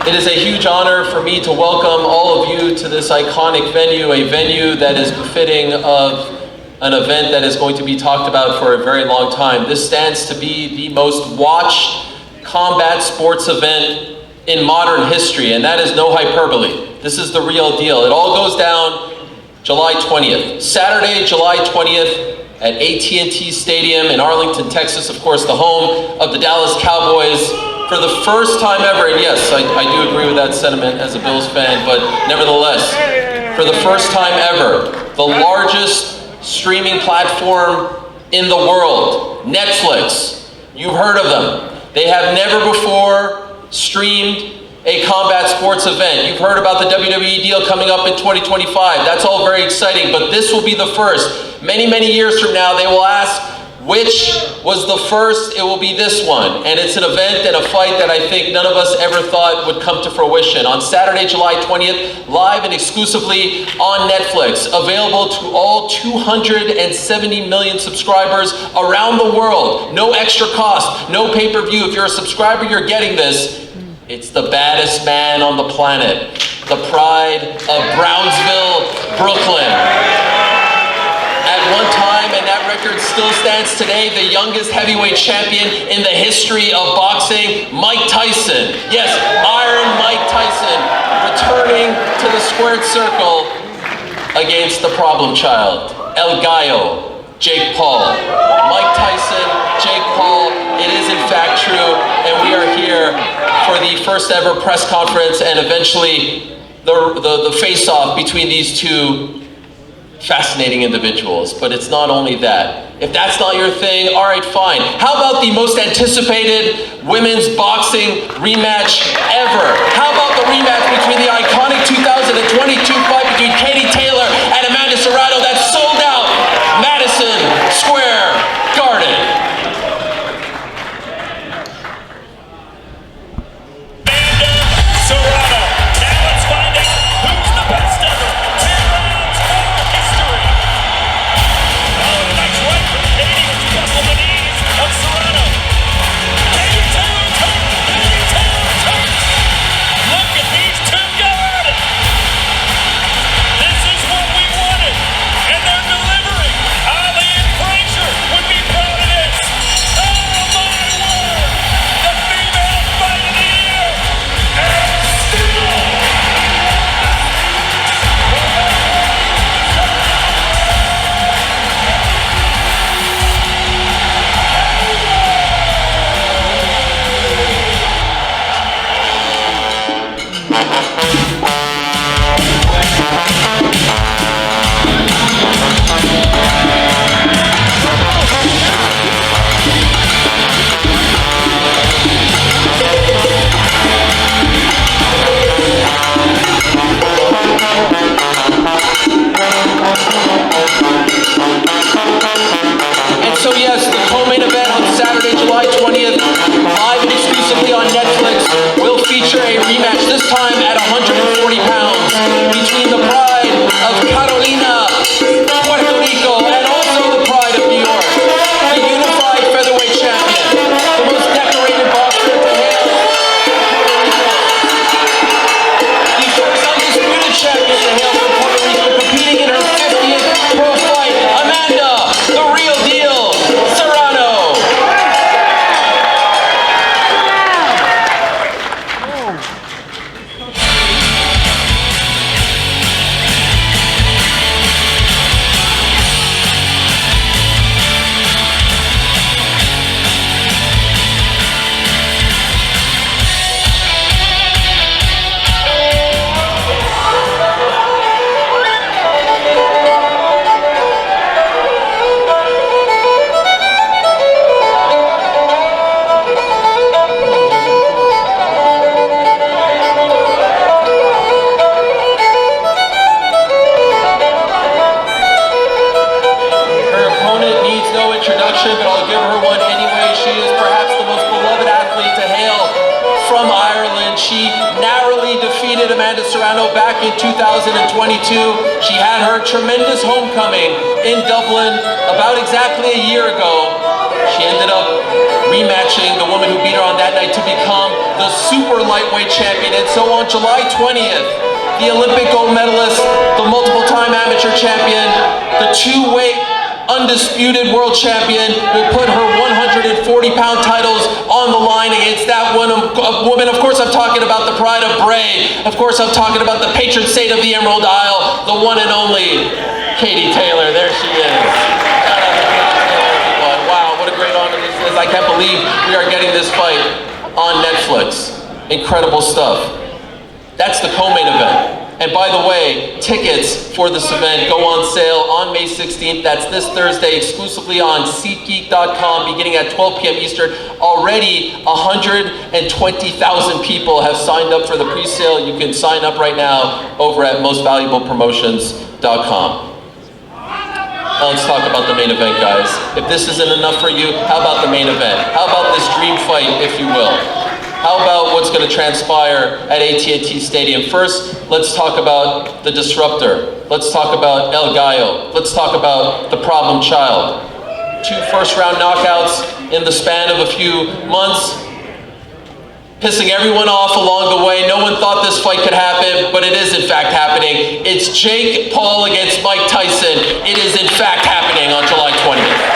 It is a huge honor for me to welcome all of you to this iconic venue, a venue that is befitting of an event that is going to be talked about for a very long time. This stands to be the most watched combat sports event in modern history, and that is no hyperbole. This is the real deal. It all goes down July 20th. Saturday, July 20th at AT&T Stadium in Arlington, Texas, of course, the home of the Dallas Cowboys. For the first time ever, and yes, I do agree with that sentiment as a Bills fan, but nevertheless, for the first time ever, the largest streaming platform in the world, Netflix, you've heard of them. They have never before streamed a combat sports event. You've heard about the WWE deal coming up in 2025. That's all very exciting, but this will be the first. Many, many years from now, they will ask, which was the first? It will be this one. And it's an event and a fight that I think none of us ever thought would come to fruition. On Saturday, July 20th, live and exclusively on Netflix, available to all 270 million subscribers around the world. No extra cost, no pay-per-view. If you're a subscriber, you're getting this. It's the baddest man on the planet, the pride of Brownsville, Brooklyn. At one time, and that record still stands today, the youngest heavyweight champion in the history of boxing, Mike Tyson. Yes, Iron Mike Tyson, returning to the squared circle against the problem child, El Gallo, Jake Paul. Mike Tyson, Jake Paul, it is in fact true, and we are here for the first ever press conference and eventually the face-off between these two fascinating individuals. But it's not only that. If that's not your thing, all right, fine. How about the most anticipated women's boxing rematch ever? How about the rematch between the iconic 2022 fight between Katie Taylor and Amanda Serrano that sold out Madison Square Garden? But I'll give her one anyway. She is perhaps the most beloved athlete to hail from Ireland. She narrowly defeated Amanda Serrano back in 2022. She had her tremendous homecoming in Dublin about exactly a year ago. She ended up rematching the woman who beat her on that night to become the super lightweight champion. And so on July 20th, the Olympic gold medalist, the multiple-time amateur champion, the two-weight undisputed world champion will put her 140-pound titles on the line against that woman. Of course, I'm talking about the pride of Bray. Of course, I'm talking about the patron saint of the Emerald Isle, the one and only Katie Taylor. There she is. Shout out to Katie Taylor, everyone. Wow, what a great honor this is. I can't believe we are getting this fight on Netflix. Incredible stuff. That's the co-main event. And by the way, tickets for this event go on sale on May 16th. That's this Thursday, exclusively on SeatGeek.com, beginning at 12 p.m. Eastern. Already 120,000 people have signed up for the pre-sale. You can sign up right now over at mostvaluablepromotions.com. Now let's talk about the main event, guys. If this isn't enough for you, how about the main event? How about this dream fight, if you will? How about what's going to transpire at AT&T Stadium? First, let's talk about the disruptor. Let's talk about El Gallo. Let's talk about the problem child. 2 first-round knockouts in the span of a few months, pissing everyone off along the way. No one thought this fight could happen, but it is in fact happening. It's Jake Paul against Mike Tyson. It is in fact happening on July 20th.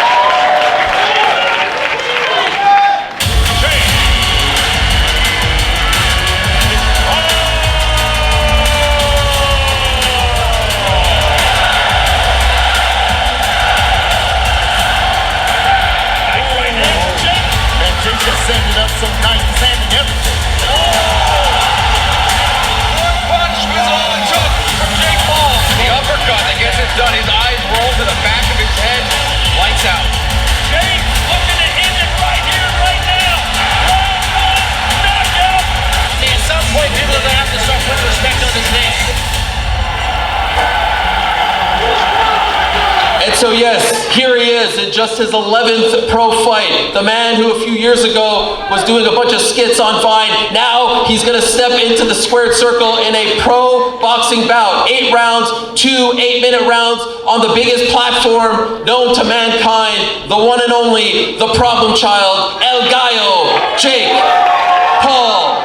Sending up some nice sand and everything. One punch was all it took from Jake Paul. The uppercut that gets it done. His eyes roll to the back of his head. Lights out. Jake looking to end it right here, right now. Knockout. At some point, people are going to have to start putting respect on his name. And so yes, here he is in just his 11th pro fight. The man who a few years ago was doing a bunch of skits on Vine. Now he's going to step into the squared circle in a pro boxing bout. 8 rounds, 2 8-minute rounds on the biggest platform known to mankind. The one and only, the problem child, El Gallo, Jake Paul.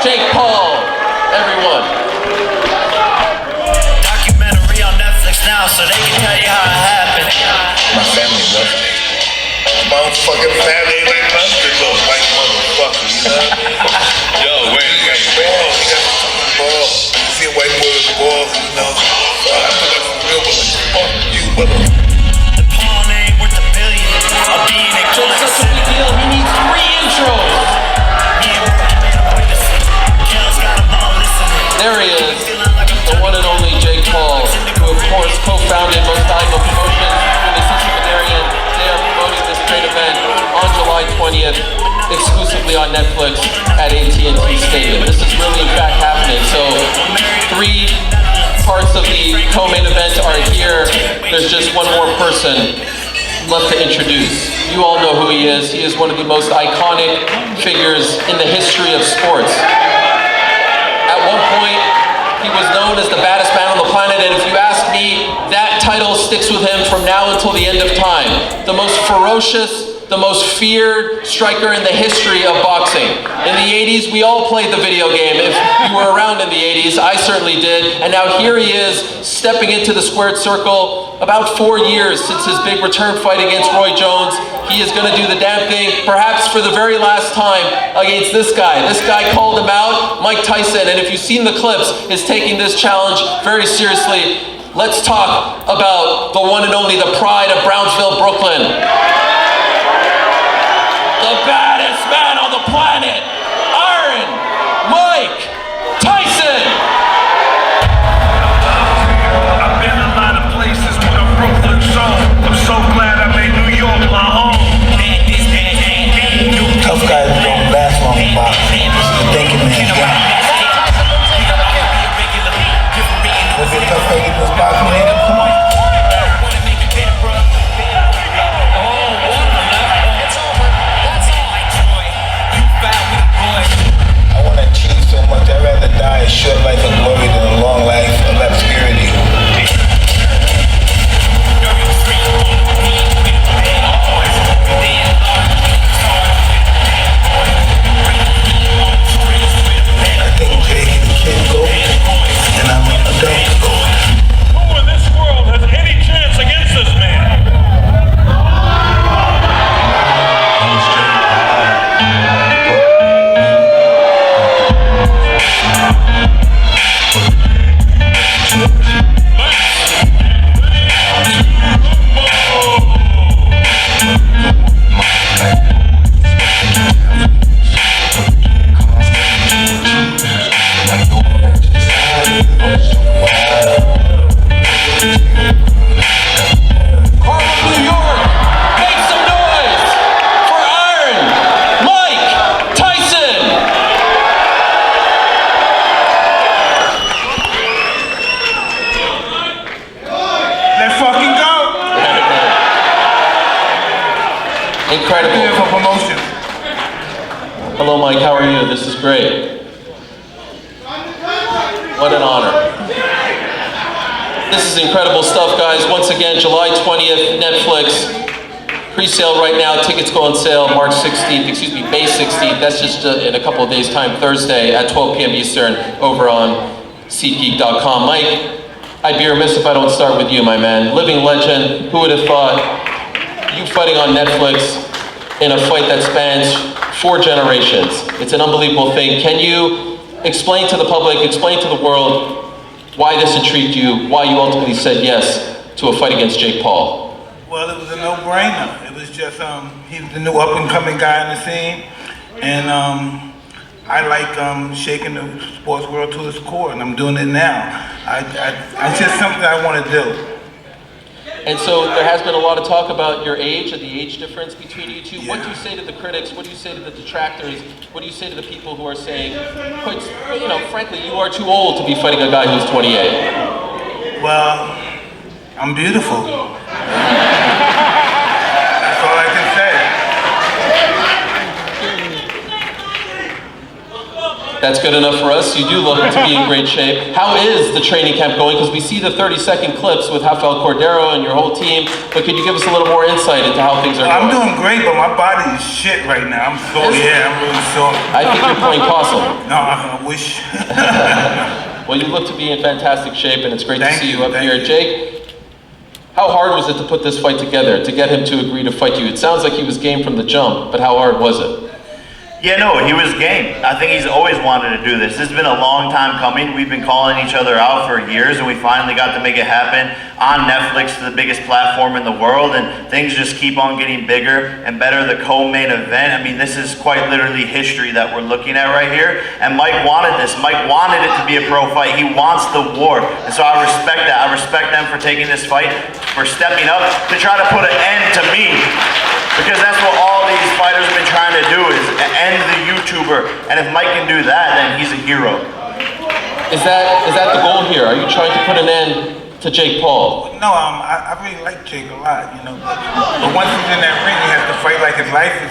Jake Paul, everyone. Now, so they can tell you how it happened. My family loves me. My fucking family ain't like mustard look like motherfuckers, you know what I mean? Yo, wait, he got balls, he got some balls. You see a white boy with balls, you know? I put up some real ones. Fuck you, mother. The Paul name worth $1 billion. I'll be in a So it's such a big deal, he needs 3 intros. There he is, the one and only Jake Paul, who of course co-founded Most Valuable Promotions with his sister Marion. They are promoting this great event on July 20th, exclusively on Netflix at AT&T Stadium. This is really in fact happening. So 3 parts of the co-main event are here. There's just one more person left to introduce. You all know who he is. He is one of the most iconic figures in the history of sports. At one point, he was known as the baddest man on the planet, and if you ask me, that title sticks with him from now until the end of time. The most ferocious, the most feared striker in the history of boxing. In the 80s, we all played the video game. If you were around in the 80s, I certainly did. And now here he is, stepping into the squared circle. About 4 years since his big return fight against Roy Jones. He is going to do the damn thing, perhaps for the very last time, against this guy. This guy called him out, Mike Tyson, and if you've seen the clips, is taking this challenge very seriously. Let's talk about the one and only, the pride of Brownsville, Brooklyn. The baddest man on the planet, Iron Mike Tyson. I've been a lot of places with a Brooklyn soul. I'm so glad I made New York my home. Tough guys don't last long in boxing. The thinking man's gone. Was it tough taking this boxing man? Come on. Incredible. Here for promotion. Hello, Mike. How are you? This is great. What an honor. This is incredible stuff, guys. Once again, July 20th, Netflix. Pre-sale right now. Tickets go on sale May 16th. That's just in a couple of days' time, Thursday at 12 p.m. Eastern over on SeatGeek.com. Mike, I'd be remiss if I don't start with you, my man. Living legend. Who would have thought you fighting on Netflix in a fight that spans 4 generations? It's an unbelievable thing. Can you explain to the public, explain to the world why this intrigued you, why you ultimately said yes to a fight against Jake Paul? Well, it was a no-brainer. It was just, he was the new up-and-coming guy in the scene, and I like shaking the sports world to its core, and I'm doing it now. It's just something I want to do. And so there has been a lot of talk about your age and the age difference between you two. What do you say to the critics? What do you say to the detractors? What do you say to the people who are saying, frankly, you are too old to be fighting a guy who's 28? Well, I'm beautiful. That's all I can say. That's good enough for us. You do look to be in great shape. How is the training camp going? Because we see the 30-second clips with Rafael Cordero and your whole team, but could you give us a little more insight into how things are going? I'm doing great, but my body is shit right now. I'm sore. Yeah, I'm really sore. I think you're playing possum. No, I wish. Well, you look to be in fantastic shape, and it's great to see you up Thank here. you. Jake, how hard was it to put this fight together, to get him to agree to fight you? It sounds like he was game from the jump, but how hard was it? Yeah, no, he was game. I think he's always wanted to do this. This has been a long time coming. We've been calling each other out for years, and we finally got to make it happen on Netflix, the biggest platform in the world, and things just keep on getting bigger and better. The co-main event, I mean, this is quite literally history that we're looking at right here, and Mike wanted this. Mike wanted it to be a pro fight. He wants the war, and so I respect that. I respect them for taking this fight, for stepping up to try to put an end to me. Because that's what all these fighters have been trying to do, is end the YouTuber. And if Mike can do that, then he's a hero. Is that the goal here? Are you trying to put an end to Jake Paul? No, I really like Jake a lot, But once he's in that ring, he has to fight like his life is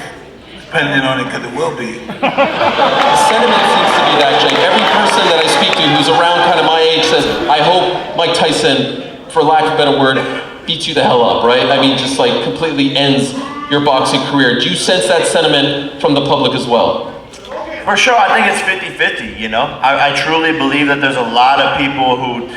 dependent on it, because it will be. The sentiment seems to be that, Jake. Every person that I speak to who's around kind of my age says, I hope Mike Tyson, for lack of a better word, beats you the hell up, right? I mean, just like completely ends your boxing career. Do you sense that sentiment from the public as well? For sure, I think it's 50-50, I truly believe that there's a lot of people who,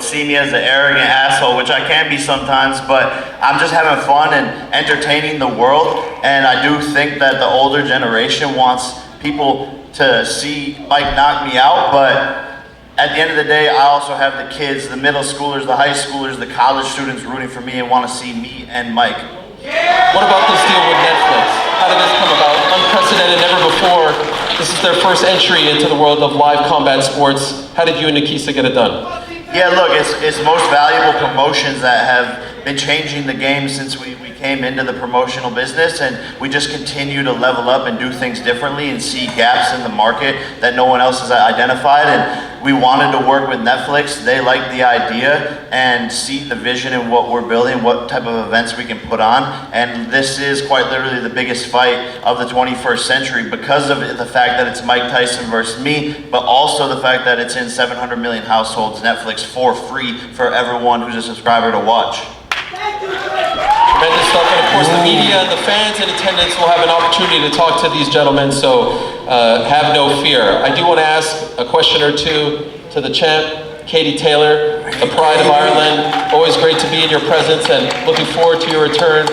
see me as an arrogant asshole, which I can be sometimes, but I'm just having fun and entertaining the world, and I do think that the older generation wants people to see Mike knock me out, but at the end of the day, I also have the kids, the middle schoolers, the high schoolers, the college students rooting for me and want to see me and Mike. What about this deal with Netflix? How did this come about? Unprecedented, never before. This is their first entry into the world of live combat sports. How did you and Nikisa get it done? Yeah, look, it's most valuable promotions that have been changing the game since we came into the promotional business, and we just continue to level up and do things differently and see gaps in the market that no one else has identified. And we wanted to work with Netflix. They liked the idea and see the vision in what we're building, what type of events we can put on. And this is quite literally the biggest fight of the 21st century because of the fact that it's Mike Tyson versus me, but also the fact that it's in 700 million households, Netflix for free for everyone who's a subscriber to watch. Tremendous stuff, and of course the media and the fans in attendance will have an opportunity to talk to these gentlemen, so have no fear. I do want to ask a question or two to the champ, Katie Taylor, the pride of Ireland. Always great to be in your presence and looking forward to your return.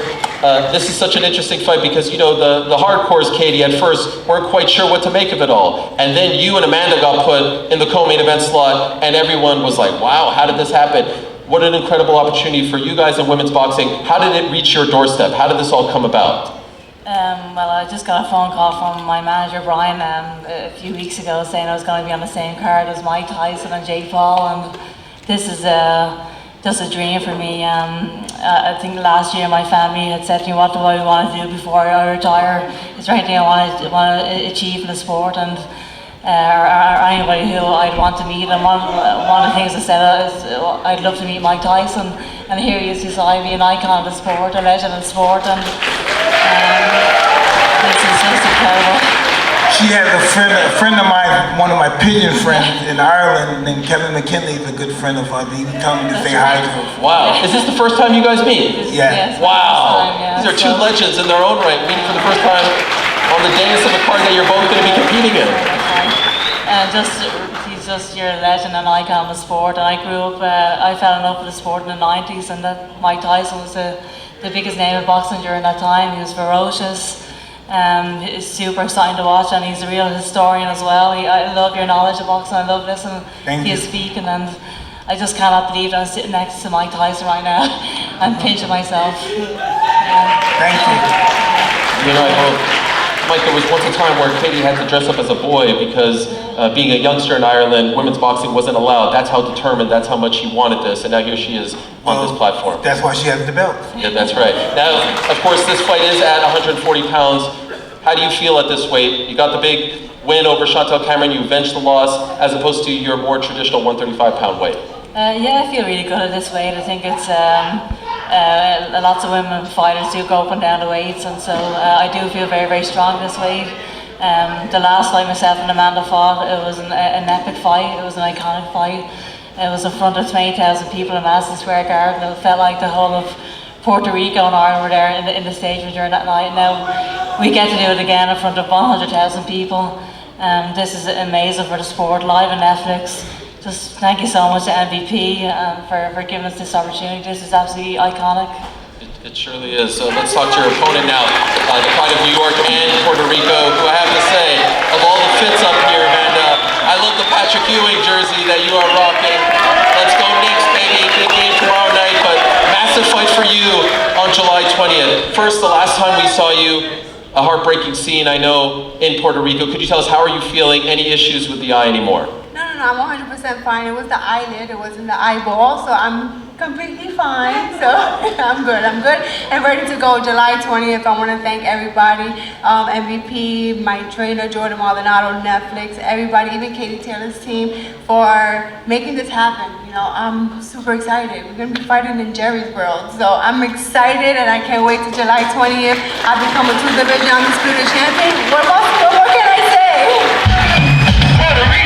This is such an interesting fight because, the hardcores, Katie, at first weren't quite sure what to make of it all. And then you and Amanda got put in the co-main event slot, and everyone was like, wow, how did this happen? What an incredible opportunity for you guys in women's boxing. How did it reach your doorstep? How did this all come about? Well, I just got a phone call from my manager, Brian, a few weeks ago saying I was going to be on the same card as Mike Tyson and Jake Paul, and this is just a dream for me. I think last year my family had said to me, what do I want to do before I retire? Is there anything I want to achieve in the sport? And or anybody who I'd want to meet. And one of the things I said is I'd love to meet Mike Tyson, and here he is beside me, an icon of the sport, a legend in sport, and This is just incredible. She has a friend of mine, one of my pigeon friends in Ireland named Kevin McKinley is a good friend of hers. He was telling me to say hi to her. Wow. Is this the first time you guys meet? Yeah. Yes, Wow. yeah, These are two so- legends in their own right, meeting for the first time on the dais of a card that you're both going to be competing in. He's just your legend and icon of the sport. And I grew up, I fell in love with the sport in the 90s, and that Mike Tyson was the biggest name of boxing during that time. He was ferocious. It's super exciting to watch, and he's a real historian as well. I love your knowledge of boxing. I love listening to you speaking, and I just cannot believe that I'm sitting next to Mike Tyson right now. I'm pinching myself. Thank you. You know, I hope. Mike, there was once a time where Katie had to dress up as a boy because being a youngster in Ireland, women's boxing wasn't allowed. That's how determined, that's how much she wanted this, and now here she is on this platform. That's why she has the belt. Yeah, that's right. Now, of course, this fight is at 140 pounds. How do you feel at this weight? You got the big win over Chantel Cameron, you avenged the loss, as opposed to your more traditional 135-pound weight. Yeah, I feel really good at this weight. I think it's lots of women fighters do go up and down the weights, and so I do feel very, very strong this weight. The last fight myself and Amanda fought, it was an epic fight. It was an iconic fight. It was in front of 20,000 people in Madison Square Garden. It felt like the whole of Puerto Rico and Ireland were there in the stadium during that night. Now we get to do it again in front of 100,000 people. This is amazing for the sport, live on Netflix. Just thank you so much to MVP for giving us this opportunity. This is absolutely iconic. It surely is. Let's talk to your opponent now, the pride of New York and Puerto Rico, who I have to say, of all the fits up here, Amanda, I love the Patrick Ewing jersey that you are rocking. Let's go Knicks, baby. Big game tomorrow night, but massive fight for you on July 20th. First, the last time we saw you, a heartbreaking scene, I know, in Puerto Rico. Could you tell us, how are you feeling? Any issues with the eye anymore? No, I'm 100% fine. It was the eyelid, it wasn't the eyeball, so I'm completely fine. So I'm good and ready to go July 20th. I want to thank everybody, MVP, my trainer Jordan Maldonado, Netflix, everybody, even Katie Taylor's team for making this happen. You know, I'm super excited. We're going to be fighting in Jerry's World, so I'm excited and I can't wait till July 20th. I've become a 2-division undisputed champion. What can I say? Puerto Rico!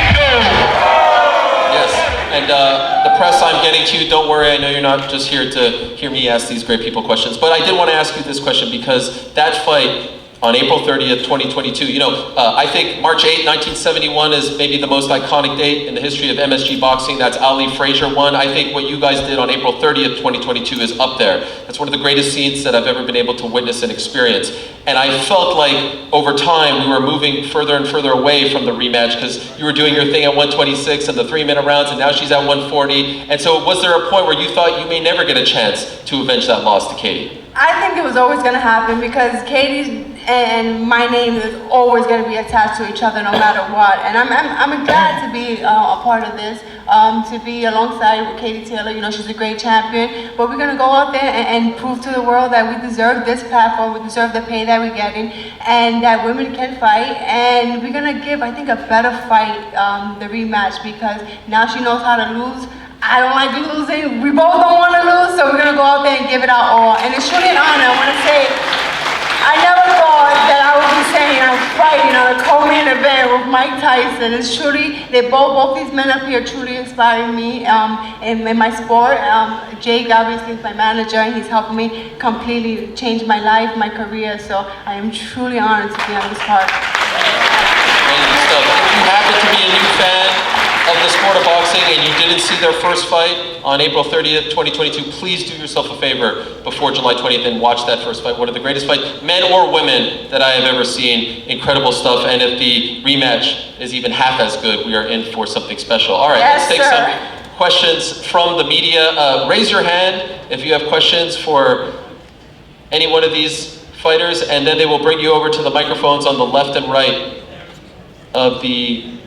And the press, I'm getting to you. Don't worry, I know you're not just here to hear me ask these great people questions, but I did want to ask you this question because that fight on April 30th, 2022, you know, I think March 8, 1971 is maybe the most iconic date in the history of MSG boxing. That's Ali Frazier won. I think what you guys did on April 30th, 2022 is up there. That's one of the greatest scenes that I've ever been able to witness and experience. And I felt like over time we were moving further and further away from the rematch because you were doing your thing at 126 and the 3-minute rounds, and now she's at 140. And so was there a point where you thought you may never get a chance to avenge that loss to Katie? I think it was always going to happen because Katie's and my name is always going to be attached to each other no matter what. And I'm glad to be a part of this, to be alongside with Katie Taylor. You know, she's a great champion. But we're going to go out there and prove to the world that we deserve this platform, we deserve the pay that we're getting, and that women can fight. And we're going to give, I think, a better fight, the rematch, because now she knows how to lose. I don't like losing. We both don't want to lose, so we're going to go out there and give it our all. And it's truly an honor. I want to say, I never thought that I would be saying I'm fighting on a co-main event with Mike Tyson. It's truly, both these men up here truly inspiring me in my sport. Jake obviously is my manager, and he's helping me completely change my life, my career. So I am truly honored to be on this card. Amazing stuff. If you happen to be a new fan of the sport of boxing and you didn't see their first fight on April 30th, 2022, please do yourself a favor before July 20th and watch that first fight. One of the greatest fights, men or women, that I have ever seen. Incredible stuff. And if the rematch is even half as good, we are in for something special. All right, yes, let's take some questions from the media. Raise your hand if you have questions for any one of these fighters, and then they will bring you over to the microphones on the left and right of the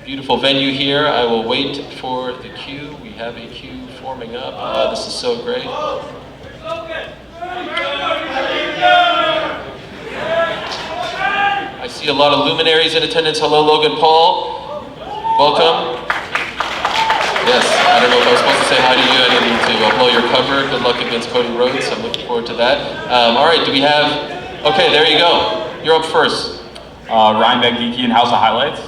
beautiful venue here. I will wait for the queue. We have a queue forming up. This is so great. I see a lot of luminaries in attendance. Hello, Logan Paul. Welcome. Yes, I don't know if I was supposed to say hi to you. I didn't need to blow your cover. Good luck against Cody Rhodes. I'm looking forward to that. All right, do we have... Okay, there you go. You're up first. Ryan Bagdiki in House of Highlights.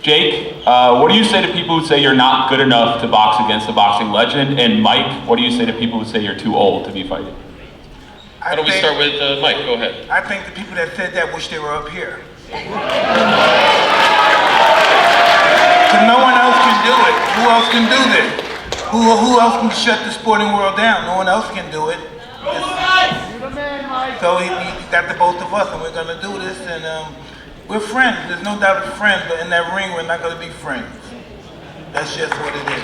Jake, what do you say to people who say you're not good enough to box against a boxing legend? And Mike, what do you say to people who say you're too old to be fighting? Why don't we start with Mike? Go ahead. I think the people that said that wish they were up here. Because no one else can do it. Who else can do this? Who else can shut the sporting world down? No one else can do it. So he got the both of us, and we're gonna do this, and we're friends. There's no doubt we're friends, but in that ring, we're not gonna be friends. That's just what it is.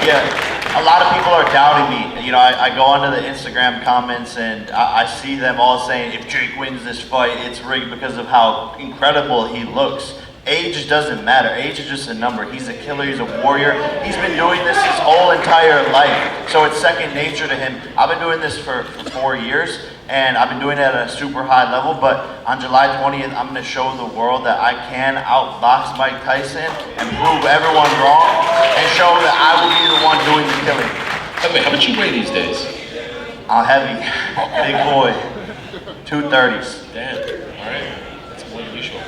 Yeah, a lot of people are doubting me. You know, I go onto the Instagram comments and I see them all saying, if Jake wins this fight, it's rigged because of how incredible he looks. Age doesn't matter. Age is just a number. He's a killer. He's a warrior. He's been doing this his whole entire life. So it's second nature to him. I've been doing this for 4 years, and I've been doing it at a super high level. But on July 20th, I'm going to show the world that I can outbox Mike Tyson and prove everyone wrong and show that I will be the one doing the killing. By the way, how much you weigh these days? I'm heavy. Big boy. 230s. Damn. All right. That's more than usual.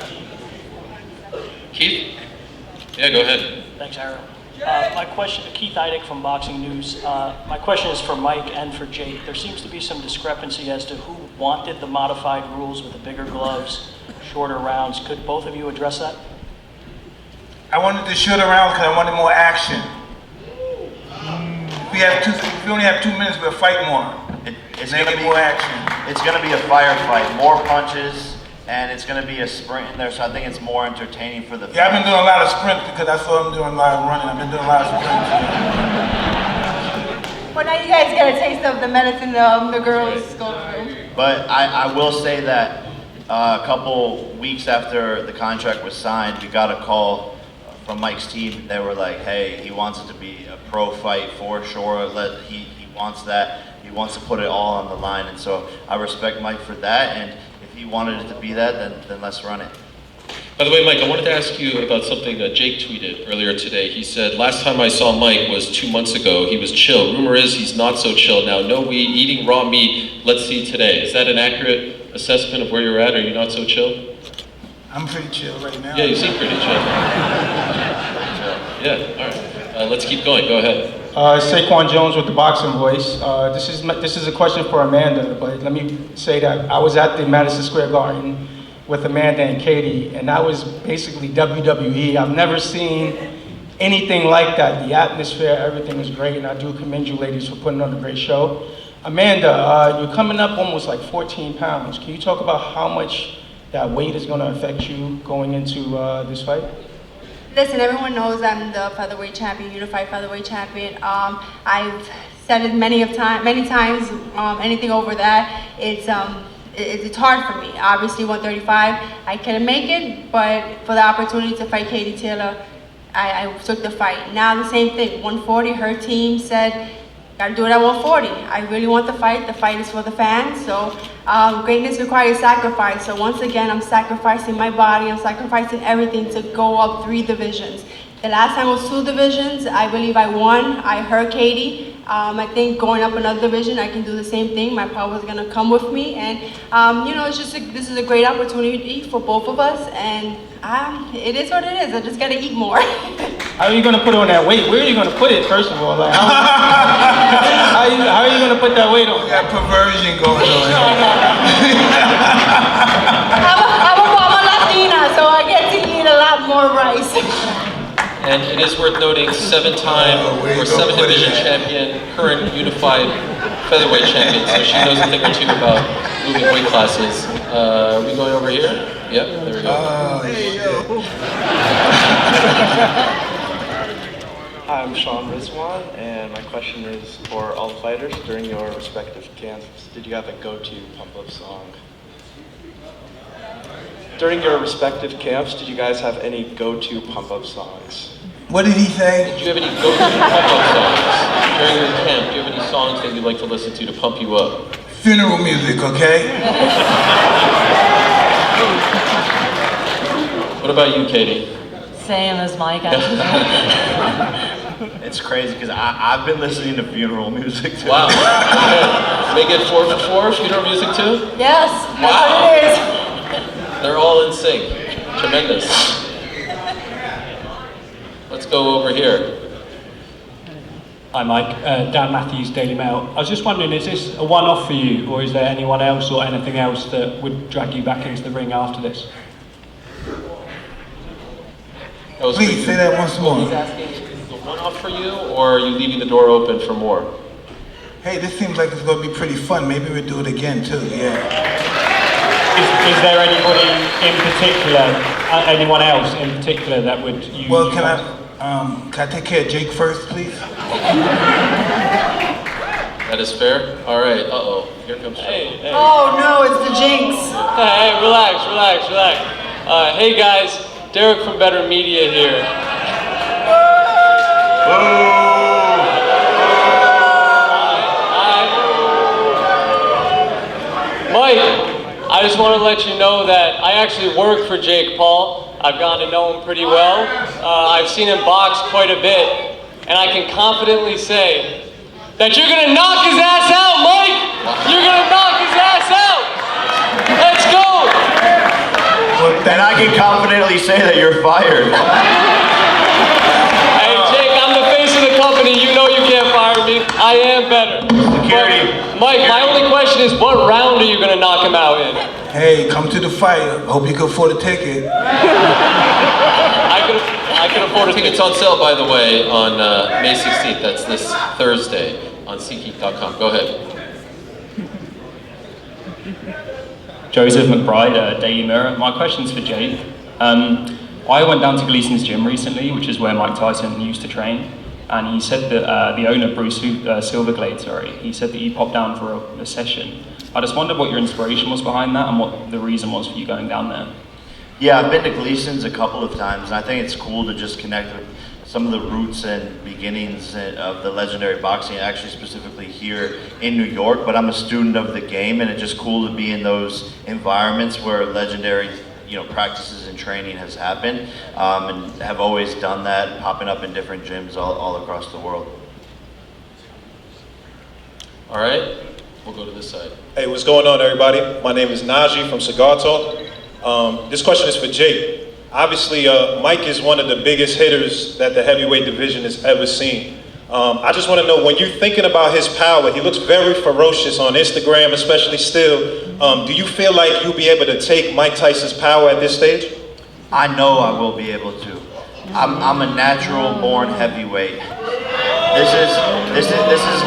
Keith? Yeah, go ahead. Thanks, Aaron. My question, Keith Eidick from Boxing News. My question is for Mike and for Jake. There seems to be some discrepancy as to who wanted the modified rules with the bigger gloves, shorter rounds. Could both of you address that? I wanted the shorter rounds because I wanted more action. If we only have 2 minutes, we'll fight more. It's going to be more action. It's going to be a firefight. More punches. And it's going to be a sprint in there, so I think it's more entertaining for the fans. Yeah, I've been doing a lot of sprints because I saw them doing a lot of running. I've been doing a lot of sprints. Well, now you guys get a taste of the medicine the girls go through. But I will say that a couple weeks after the contract was signed, we got a call from Mike's team. They were like, hey, he wants it to be a pro fight for sure. He wants that. He wants to put it all on the line. And so I respect Mike for that. And if he wanted it to be that, then let's run it. By the way, Mike, I wanted to ask you about something Jake tweeted earlier today. He said, last time I saw Mike was 2 months ago. He was chill. Rumor is he's not so chill now. No weed, eating raw meat. Let's see today. Is that an accurate assessment of where you're at? Are you not so chill? I'm pretty chill right now. Yeah, you seem pretty chill. Yeah, all right. Let's keep going. Go ahead. Saquon Jones with the Boxing Voice. This is a question for Amanda, but let me say that I was at the Madison Square Garden with Amanda and Katie, and that was basically WWE. I've never seen anything like that. The atmosphere, everything was great, and I do commend you ladies for putting on a great show. Amanda, you're coming up almost like 14 pounds. Can you talk about how much that weight is going to affect you going into this fight? Listen, everyone knows I'm the featherweight champion, unified featherweight champion. I've said it many times. Anything over that, it's hard for me. Obviously, 135, I couldn't make it, but for the opportunity to fight Katie Taylor, I took the fight. Now the same thing, 140. Her team said, gotta do it at 140. I really want the fight. The fight is for the fans. So greatness requires sacrifice. So once again, I'm sacrificing my body. I'm sacrificing everything to go up 3 divisions. The last time was 2 divisions. I believe I won. I hurt Katie. I think going up another division, I can do the same thing. My power is gonna come with me, and it's just this is a great opportunity for both of us, and it is what it is. I just gotta eat more. How are you gonna put on that weight? Where are you gonna put it, first of all? Like, how are you gonna put that weight on? We got perversion going on. I'm a Latina, so I get to eat a lot more rice. And it is worth noting, 7-time or 7-division champion, current unified featherweight champion. So she knows a thing or two about moving weight classes. Are we going over here? Yep, there we go. Hi, I'm Sean Rizwan, and my question is for all the fighters. During your respective camps, did you have a go-to pump-up song? During your respective camps, did you guys have any go-to pump-up songs? What did he say? Did you have any go-to pump-up songs during your camp? Do you have any songs that you like to listen to pump you up? Funeral music, okay? What about you, Katie? Same as Mike, actually. It's crazy because I've been listening to funeral music too. Wow. Make it 4 for 4, funeral music too? Yes, Wow. that's what it is. They're all in sync. Tremendous. Let's go over here. Hi Mike, Dan Matthews, Daily Mail. I was just wondering, is this a one-off for you, or is there anyone else or anything else that would drag you back into the ring after this? Please say that once more. He's asking, is this a one-off for you, or are you leaving the door open for more? Hey, this seems like it's going to be pretty fun. Maybe we'll do it again too, yeah. Is there anybody in particular, anyone else in particular that would you... Well, can I take care of Jake first, please? That is fair? All right, uh-oh, here comes Hey. Oh no, it's the jinx. Hey, relax. Hey guys, Derek from Better Media here. Mike, I just want to let you know that I actually work for Jake Paul. I've gotten to know him pretty well. I've seen him box quite a bit, and I can confidently say that you're gonna knock his ass out, Mike! You're gonna knock his ass out! Let's go! And I can confidently say that you're fired. Hey Jake, I'm the face of the company. You know you can't fire me. I am better. Security. But, Mike, my only question is, what round are you gonna knock him out in? Hey, come to the fight. Hope you can afford a ticket. I can afford a ticket. Tickets on sale, by the way, on May 16th. That's this Thursday on SeatGeek.com. Go ahead. Joseph McBride, Daily Mirror. My question's for Jake. I went down to Gleason's gym recently, which is where Mike Tyson used to train, and he said that the owner, Bruce Silverglade, he said that he popped down for a session. I just wondered what your inspiration was behind that and what the reason was for you going down there. Yeah, I've been to Gleason's a couple of times, and I think it's cool to just connect with some of the roots and beginnings of the legendary boxing, actually specifically here in New York, but I'm a student of the game, and it's just cool to be in those environments where legendary practices and training has happened, and have always done that, popping up in different gyms all across the world. All right, we'll go to this side. Hey, what's going on, everybody? My name is Najee from Cigar Talk. This question is for Jake. Obviously, Mike is one of the biggest hitters that the heavyweight division has ever seen. I just want to know, when you're thinking about his power, he looks very ferocious on Instagram, especially still. Do you feel like you'll be able to take Mike Tyson's power at this stage? I know I will be able to. I'm a natural born heavyweight. This is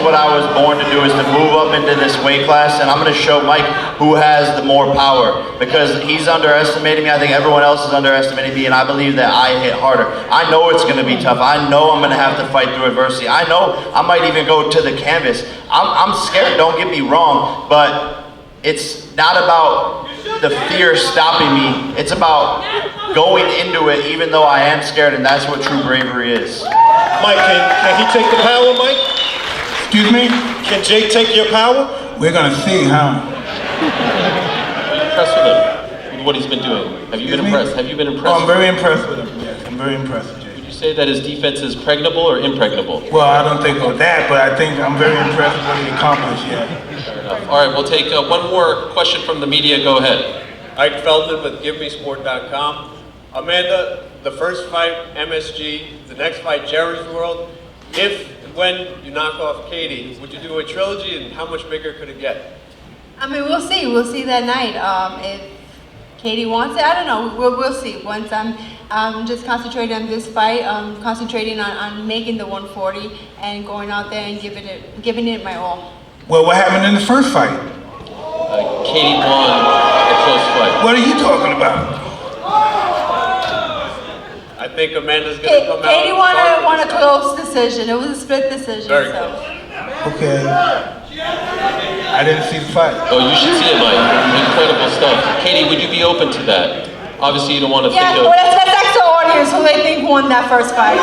what I was born to do, is to move up into this weight class, and I'm going to show Mike who has the more power, because he's underestimating me. I think everyone else is underestimating me, and I believe that I hit harder. I know it's going to be tough. I know I'm going to have to fight through adversity. I know I might even go to the canvas. I'm scared, don't get me wrong, but it's not about the fear stopping me. It's about going into it even though I am scared, and that's what true bravery is. Mike, can he take the power, Mike? Excuse me? Can Jake take your power? We're going to see, huh? Are you impressed with him, with what he's been doing? Have you been impressed? Have you been impressed? Oh, I'm very impressed with him, yes. I'm very impressed with Jake. Would you say that his defense is pregnable or impregnable? Well, I don't think of that, but I think I'm very impressed with what he accomplished, yeah. Fair enough. All right, we'll take one more question from the media. Go ahead. Ike Feldman with GiveMeSport.com. Amanda, the first fight, MSG, the next fight, Jerry's World. If and when you knock off Katie, would you do a trilogy, and how much bigger could it get? I mean, we'll see. We'll see that night. If Katie wants it, I don't know. We'll see. Once I'm just concentrating on this fight, concentrating on making the 140 and going out there and giving it my all. Well, what happened in the first fight? Katie won a close fight. What are you talking about? I think Amanda's going to come out. Katie won a close decision. It was a split decision. Very so. close. Okay. I didn't see the fight. Oh, you should see it, Mike. Incredible stuff. Katie, would you be open to that? Obviously, you don't want to think of... Yeah, well, let's ask the audience who they think won that first fight.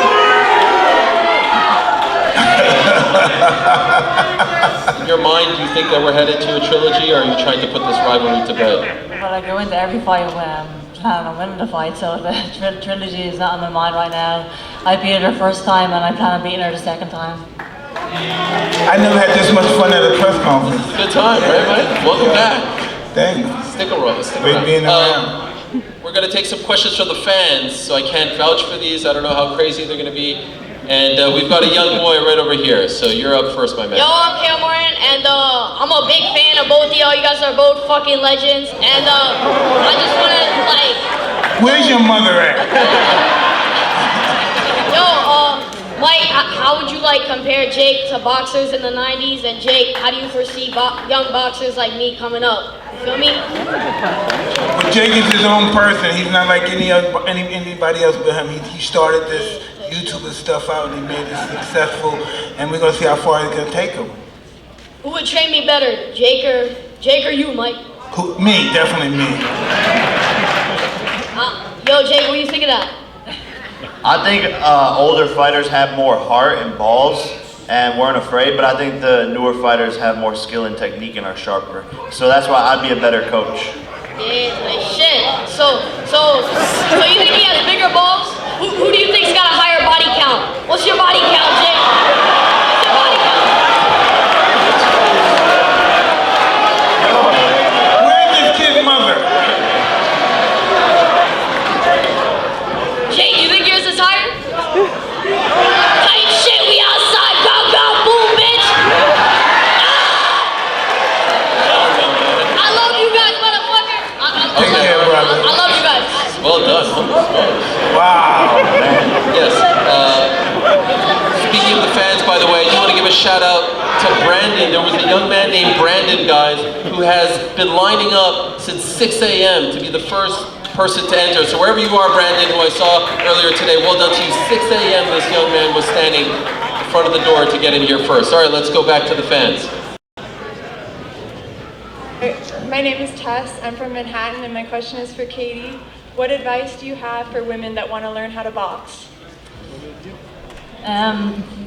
In your mind, do you think that we're headed to a trilogy, or are you trying to put this rivalry to bed? But I go into every fight planning on winning the fight, so the trilogy is not on my mind right now. I beat her the first time, and I plan on beating her the second time. I never had this much fun at a press conference. Good time, right, Mike? Welcome back. Thanks. Stick around. Stick Great around. being around. We're going to take some questions from the fans, so I can't vouch for these. I don't know how crazy they're going to be. And we've got a young boy right over here, so you're up first, my man. Yo, I'm Cam Martin, and I'm a big fan of both of y'all. You guys are both fucking legends, and I just want to, like... Where's your mother at? Yo, Mike, how would you, like, compare Jake to boxers in the 90s? And Jake, how do you foresee young boxers like me coming up? You feel me? But Jake is his own person. He's not like anybody else but him. He started this YouTuber stuff out and he made it successful, and we're gonna see how far he's gonna take him. Who would train me better, Jake or you, Mike? Me, definitely me. Yo, Jake, what do you think of that? I think older fighters have more heart and balls and weren't afraid, but I think the newer fighters have more skill and technique and are sharper. So that's why I'd be a better coach. Yeah, like shit. So you think he has bigger balls? Who do you think's got a higher body count? What's your body count, Jake? What's your body count? Where's this kid's mother? Jake, you think yours is higher? Tight shit, we outside. Go, go, boom, bitch. I love you guys, motherfucker. I love you guys. Well done. Wow. Yes. Speaking of the fans, by the way, I just want to give a shout out to Brandon. There was a young man named Brandon, guys, who has been lining up since 6 a.m. to be the first person to enter. So wherever you are, Brandon, who I saw earlier today, well done to you. 6 a.m. this young man was standing in front of the door to get in here first. All right, let's go back to the fans. My name is Tess. I'm from Manhattan, and my question is for Katie. What advice do you have for women that want to learn how to box?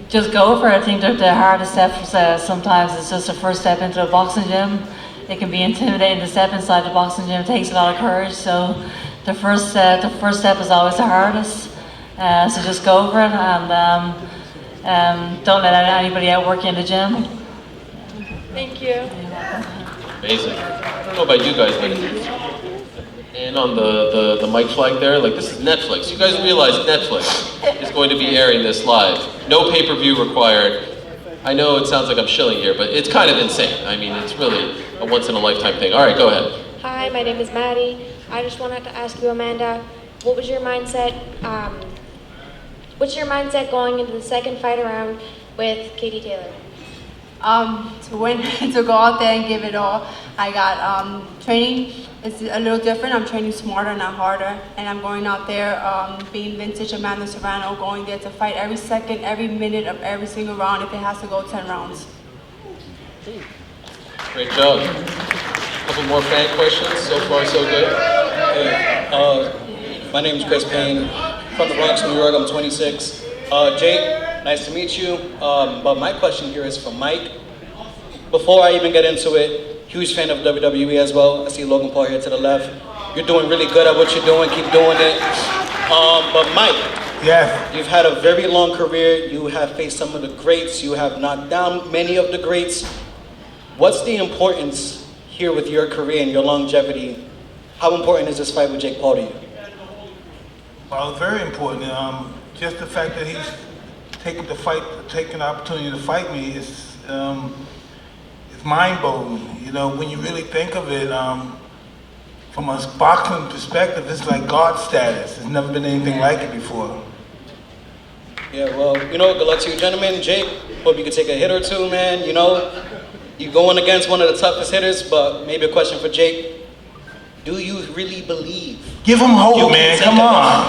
Just go for it. I think that the hardest steps sometimes is just the first step into a boxing gym. It can be intimidating to step inside the boxing gym. It takes a lot of courage. So the first step is always the hardest. So just go for it and don't let anybody outwork you in the gym. Thank you. Amazing. I don't know about you guys, but and on the mic flag there, like this is Netflix. You guys realize Netflix is going to be airing this live. No pay-per-view required. I know it sounds like I'm shilling here, but it's kind of insane. I mean, it's really a once-in-a-lifetime thing. All right, go ahead. Hi, my name is Maddie. I just wanted to ask you, Amanda, what was your mindset? What's your mindset going into the second fight round with Katie Taylor? To win, to go out there and give it all. I got training. It's a little different. I'm training smarter, not harder, and I'm going out there being vintage Amanda Serrano, going there to fight every second, every minute of every single round if it has to go 10 rounds. Great job. A couple more fan questions. So far, so good. Hey, my name is Chris Payne, from the Bronx, New York. I'm 26. Jake, nice to meet you. But my question here is for Mike. Before I even get into it, huge fan of WWE as well. I see Logan Paul here to the left. You're doing really good at what you're doing. Keep doing it. But Mike, yes, you've had a very long career. You have faced some of the greats. You have knocked down many of the greats. What's the importance here with your career and your longevity? How important is this fight with Jake Paul to you? Well, it's very important. Just the fact that he's taking the opportunity to fight me is mind-boggling. You know, when you really think of it, from a boxing perspective, it's like God status. There's never been anything like it before. Yeah, well, you know, good luck to you, gentlemen. Jake, hope you can take a hit or two, man. You know, you're going against one of the toughest hitters, but maybe a question for Jake. Do you really believe? Give him hope, man. Come on.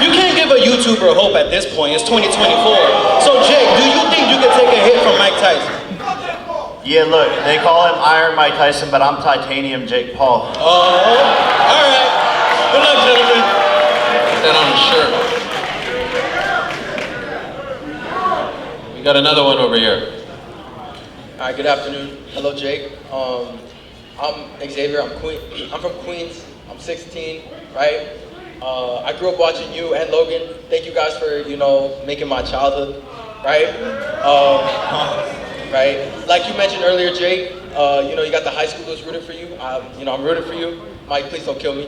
You can't give a YouTuber hope at this point. It's 2024. So, Jake, do you think you can take a hit from Mike Tyson? Yeah, look, they call him Iron Mike Tyson, but I'm Titanium Jake Paul. Oh, all right. Good luck, gentlemen. Put that on a shirt. We got another one over here. All right, good afternoon. Hello, Jake. I'm Xavier. I'm from Queens. I'm 16. right? I grew up watching you and Logan. Thank you guys for, making my childhood, right? Right? Like you mentioned earlier, Jake, you got the high schoolers rooting for you. I'm rooting for you. Mike, please don't kill me.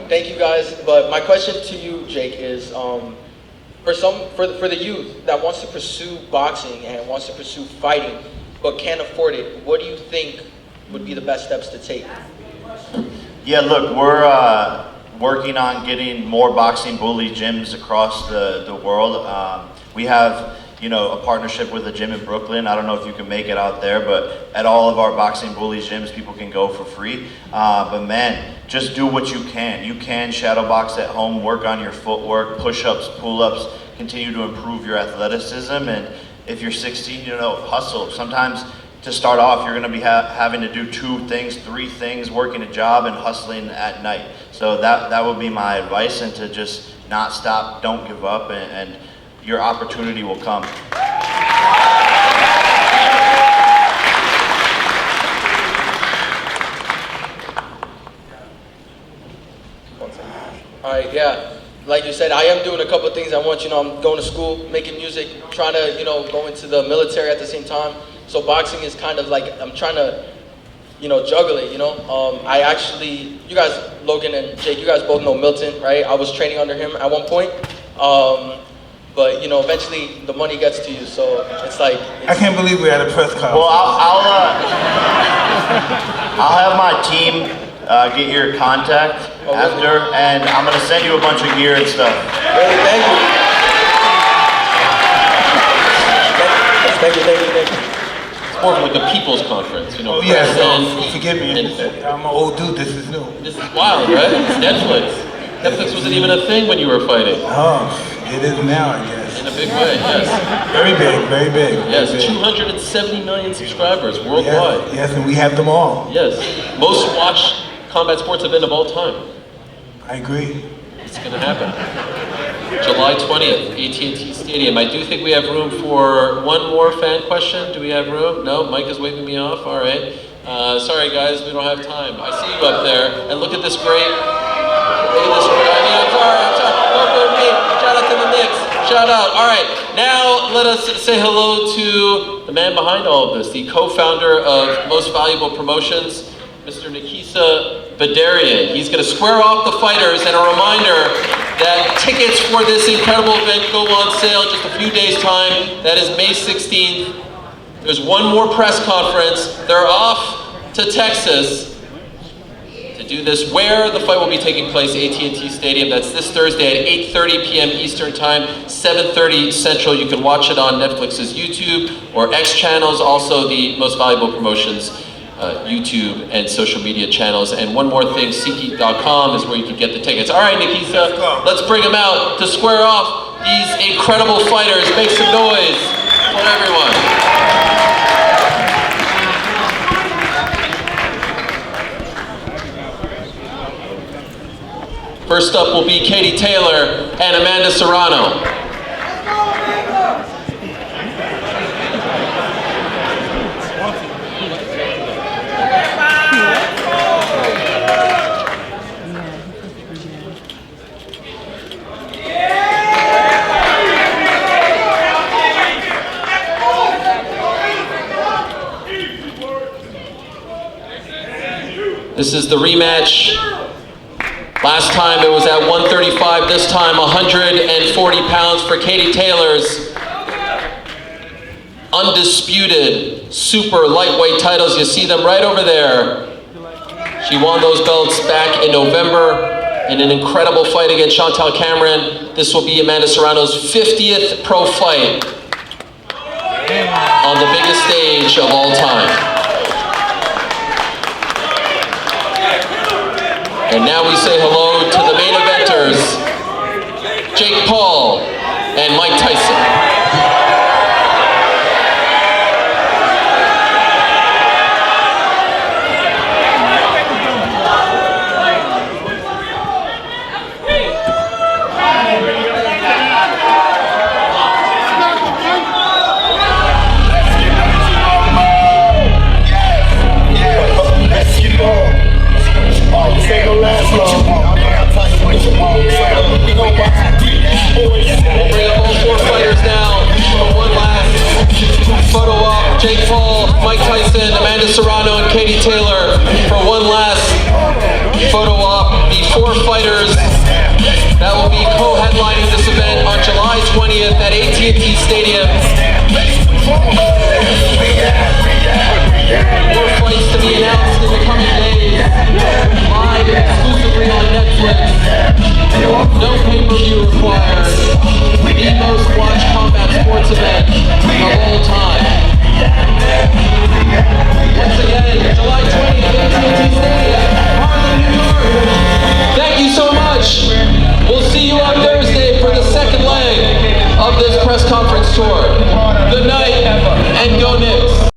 Thank you guys. But my question to you, Jake, is for the youth that wants to pursue boxing and wants to pursue fighting, but can't afford it, what do you think would be the best steps to take? Yeah, look, we're working on getting more boxing bully gyms across the world. We have, a partnership with a gym in Brooklyn. I don't know if you can make it out there, but at all of our boxing bully gyms, people can go for free. But man, just do what you can. You can shadow box at home, work on your footwork, push-ups, pull-ups, continue to improve your athleticism. And if you're 16, hustle. Sometimes to start off, you're gonna be having to do 2 things, 3 things, working a job and hustling at night. So that would be my advice, and to just not stop, don't give up, and your opportunity will come. All right, yeah. Like you said, I am doing a couple of things I want. I'm going to school, making music, trying to, go into the military at the same time. So boxing is kind of like, I'm trying to, juggle it, I actually, you guys, Logan and Jake, you guys both know Milton, right? I was training under him at one point. But, eventually the money gets to you, so it's like... I can't believe we're at a press conference. Well, I'll have my team get your contact after, and I'm gonna send you a bunch of gear and stuff. Really, thank you. Thank you. It's more of like a people's conference, Oh yeah, so forgive me. I'm an old dude, this is new. This is wild, right? It's Netflix. Netflix wasn't even a thing when you were fighting. Oh, it is now, I guess. In a big way, yes. Very big, very big. Yes, very big. 270 million subscribers worldwide. Yes, and we have them all. Yes, most watched combat sports event of all time. I agree. It's gonna happen. July 20th, AT&T Stadium. I do think we have room for one more fan question. Do we have room? No, Mike is waving me off. All right. Sorry guys, we don't have time. I see you up there, and look at this great. I'm sorry. Welcome, hey, shout out to the Knicks. Shout out. All right, now let us say hello to the man behind all of this, the co-founder of Most Valuable Promotions, Mr. Nikisa Badarian. He's going to square off the fighters, and a reminder that tickets for this incredible event go on sale just a few days' time. That is May 16th. There's one more press conference. They're off to Texas to do this, where the fight will be taking place, AT&T Stadium. That's this Thursday at 8:30 p.m. Eastern Time, 7:30 Central. You can watch it on Netflix's YouTube or X channels, also the Most Valuable Promotions YouTube and social media channels. And one more thing, SeatGeek.com is where you can get the tickets. All right, Nikisa, let's bring them out to square off these incredible fighters. Make some noise for everyone. First up will be Katie Taylor and Amanda Serrano. This is the rematch. Last time it was at 135, this time 140 pounds for Katie Taylor's undisputed super lightweight titles. You see them right over there. She won those belts back in November in an incredible fight against Chantel Cameron. This will be Amanda Serrano's 50th pro fight on the biggest stage of all time. And now we say hello to the main eventers, Jake Paul and Mike Tyson. This ain't no Jake Paul, Mike Tyson, Amanda Serrano, and Katie Taylor for one last photo op. The 4 fighters that will be co-headlining this event on July 20th at AT&T Stadium. More fights to be announced in the coming days, live exclusively on Netflix. No pay-per-view required. The most watched combat sports event of all time. Once again, July 20th, AT&T Stadium, Harlem, New York. Thank you so much. We'll see you on Thursday for the second leg of this press conference tour.